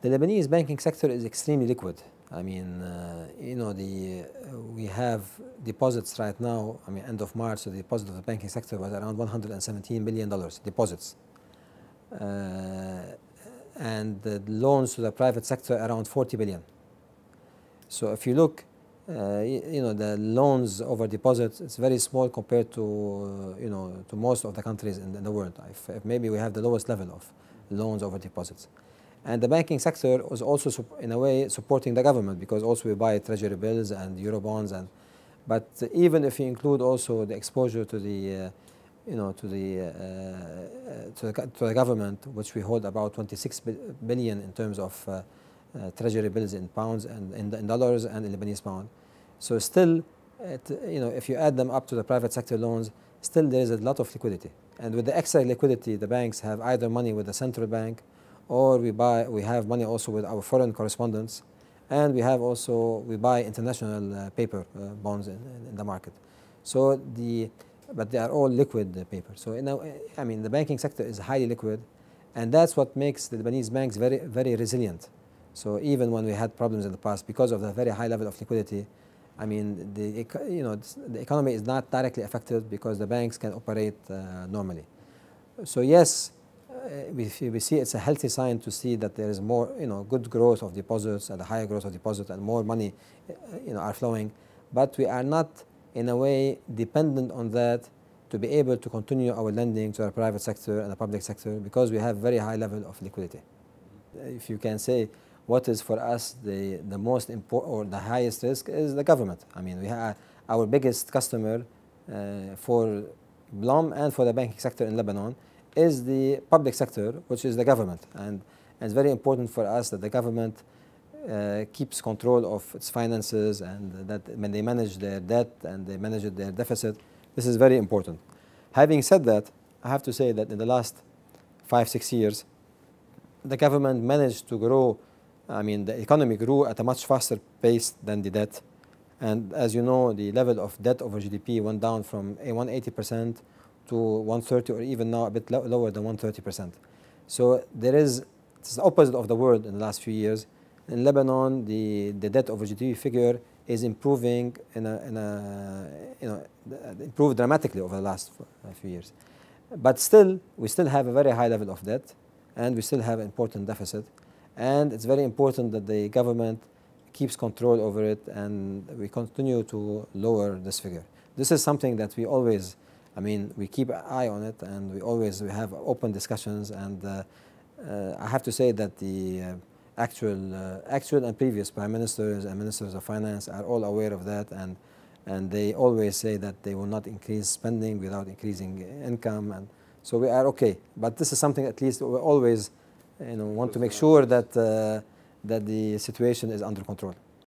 The Lebanese banking sector is extremely liquid. I mean, we have deposits right now. I mean, end of March, so the deposit of the banking sector was around $117 billion deposits, and the loans to the private sector around 40 billion. So if you look, the loans over deposits, it's very small compared to to most of the countries in the world. Maybe we have the lowest level of loans over deposits. And the banking sector was also, in a way, supporting the government, because also we buy treasury bills and euro bonds. But even if you include also the exposure to the government, which we hold about 26 billion in terms of treasury bills in pounds and in dollars and in Lebanese pound. So still, if you add them up to the private sector loans, still there is a lot of liquidity. And with the extra liquidity, the banks have either money with the central bank, or we have money also with our foreign correspondents, and we buy international paper bonds in the market. So but they are all liquid paper. So the banking sector is highly liquid, and that's what makes the Lebanese banks very, very resilient. So even when we had problems in the past, because of the very high level of liquidity, I mean, the economy is not directly affected because the banks can operate normally. So yes, we see it's a healthy sign to see that there is more, good growth of deposits and a higher growth of deposits and more money, are flowing. But we are not, in a way, dependent on that to be able to continue our lending to the private sector and the public sector, because we have very high level of liquidity. If you can say what is for us the most important or the highest risk is the government. I mean, we have our biggest customer for Blom and for the banking sector in Lebanon is the public sector, which is the government. And it's very important for us that the government keeps control of its finances, and that when they manage their debt and they manage their deficit, this is very important. Having said that, I have to say that in the last 5-6 years, the government managed to grow. I mean, the economy grew at a much faster pace than the debt. And as you know, the level of debt over GDP went down from 180% to 130, or even now a bit lower than 130%. So it's the opposite of the world in the last few years. In Lebanon, the debt over GDP figure is improving improved dramatically over the last few years. But still, we still have a very high level of debt, and we still have an important deficit. And it's very important that the government keeps control over it, and we continue to lower this figure. This is something that we always, we keep an eye on it, and we have open discussions. And I have to say that the actual and previous prime ministers and ministers of finance are all aware of that, and they always say that they will not increase spending without increasing income, and so we are okay. But this is something at least we always want to make sure that the situation is under control.